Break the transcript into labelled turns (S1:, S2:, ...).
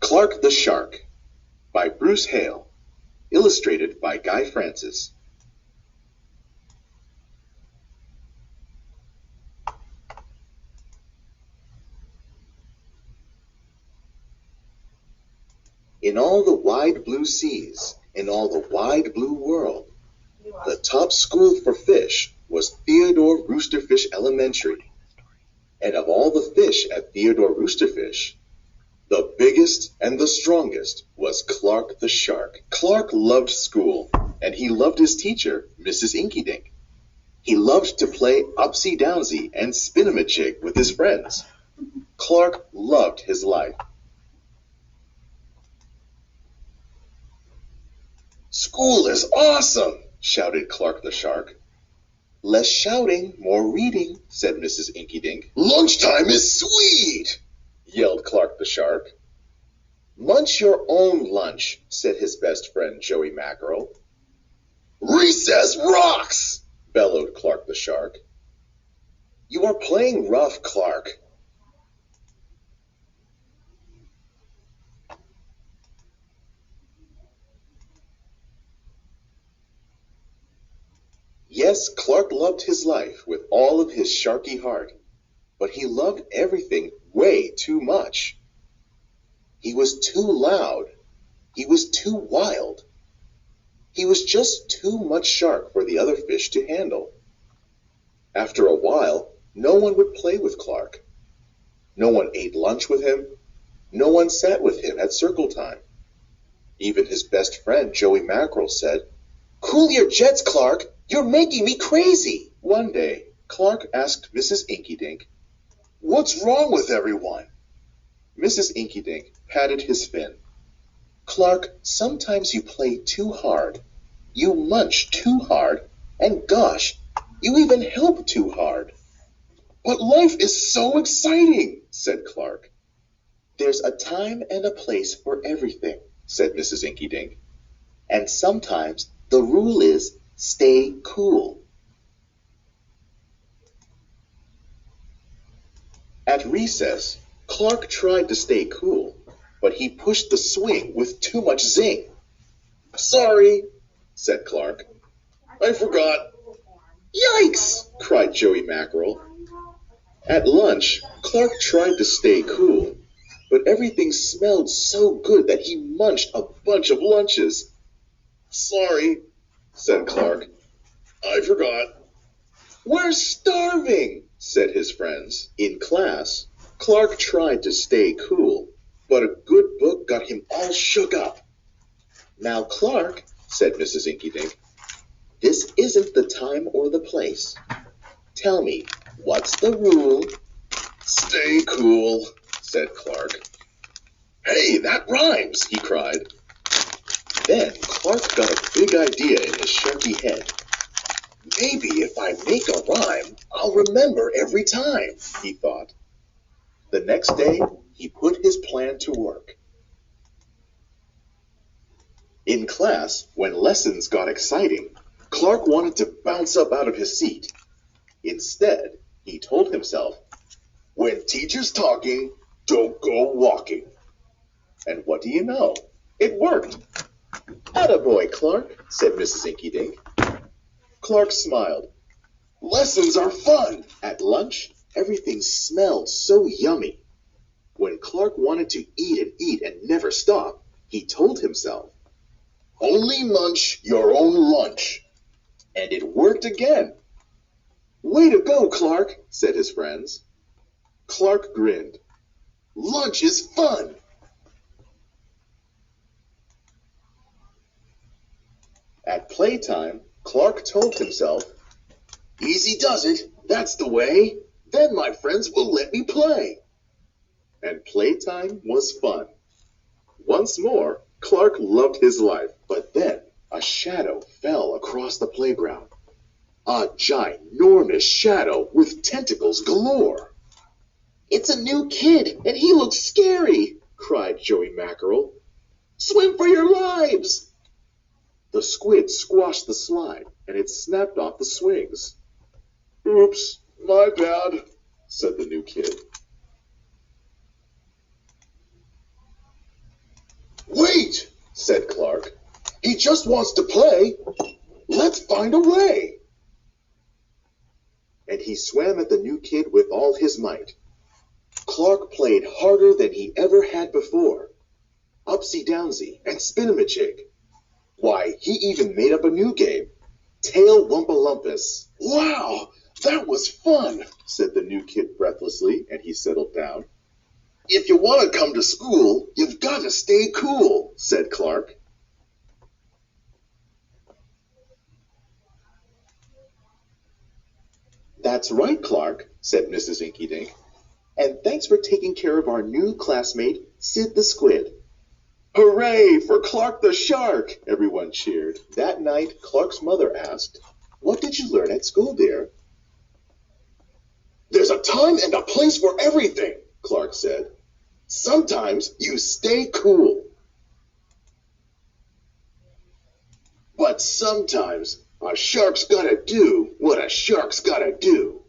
S1: Clark the Shark by Bruce Hale, illustrated by Guy Francis. In all the wide blue seas, in all the wide blue world, the top school for fish was Theodore Roosterfish Elementary. And of all the fish at Theodore Roosterfish, the biggest and the strongest was Clark the Shark. Clark loved school, and he loved his teacher, Mrs. Inkydink. He loved to play upsy-downsy and spin-a-ma-jig with his friends. Clark loved his life. "School is awesome!" shouted Clark the Shark. "Less shouting, more reading," said Mrs. Inkydink. "Lunchtime is sweet!" yelled Clark the Shark. "Munch your own lunch," said his best friend Joey Mackerel. "Recess rocks!" bellowed Clark the Shark. "You are playing rough, Clark." Yes, Clark loved his life with all of his sharky heart, but he loved everything way too much. He was too loud. He was too wild. He was just too much shark for the other fish to handle. After a while, no one would play with Clark. No one ate lunch with him. No one sat with him at circle time. Even his best friend Joey Mackerel said, "Cool your jets, Clark. You're making me crazy." One day, Clark asked Mrs. Inkydink, "What's wrong with everyone?" Mrs. Inkydink patted his fin. "Clark, sometimes you play too hard. You munch too hard, and gosh, you even help too hard." "But life is so exciting," said Clark. "There's a time and a place for everything," said Mrs. Inkydink. "And sometimes the rule is stay cool." At recess, Clark tried to stay cool, but he pushed the swing with too much zing. "Sorry," said Clark. "I forgot." "Yikes!" cried Joey Mackerel. At lunch, Clark tried to stay cool, but everything smelled so good that he munched a bunch of lunches. "Sorry," said Clark. "I forgot." "We're starving," said his friends. In class, Clark tried to stay cool, but a good book got him all shook up. "Now, Clark," said Mrs. Inkydink, "this isn't the time or the place. Tell me, what's the rule?" "Stay cool," said Clark. "Hey, that rhymes!" he cried. Then Clark got a big idea in his sharky head. "Maybe if I make a rhyme, I'll remember every time," he thought. The next day, he put his plan to work. In class, when lessons got exciting, Clark wanted to bounce up out of his seat. Instead, he told himself, "When teacher's talking, don't go walking." And what do you know? It worked. "Attaboy, Clark," said Mrs. Inkydink. Clark smiled. "Lessons are fun." At lunch, everything smelled so yummy. When Clark wanted to eat and never stop, he told himself, "Only munch your own lunch." And it worked again. "Way to go, Clark," said his friends. Clark grinned. "Lunch is fun." At playtime, Clark told himself, "Easy does it, that's the way. Then my friends will let me play." And playtime was fun. Once more, Clark loved his life, but then a shadow fell across the playground. A ginormous shadow with tentacles galore. "It's a new kid, and he looks scary," cried Joey Mackerel. "Swim for your lives!" The squid squashed the slide, and it snapped off the swings. "Oops, my bad," said the new kid. just wants to play. Let's find a way. And he swam at the new kid with all his might. Clark played harder than he ever had before. Upsy-downsy and spin-a-ma-jig. Why, he even made up a new game. Tail-wumpa-lumpus. Wow, that was fun, said the new kid breathlessly, and he settled down. If you want to come to school, you've got to stay cool, said Clark. That's right, Clark, said Mrs. Inkydink. And thanks for taking care of our new classmate, Sid the Squid. Hooray for Clark the Shark! Everyone cheered. That night, Clark's mother asked, What did you learn at school, dear? There's a time and a place for everything, Clark said. Sometimes you stay cool. But sometimes a shark's gotta do what a shark's gotta do.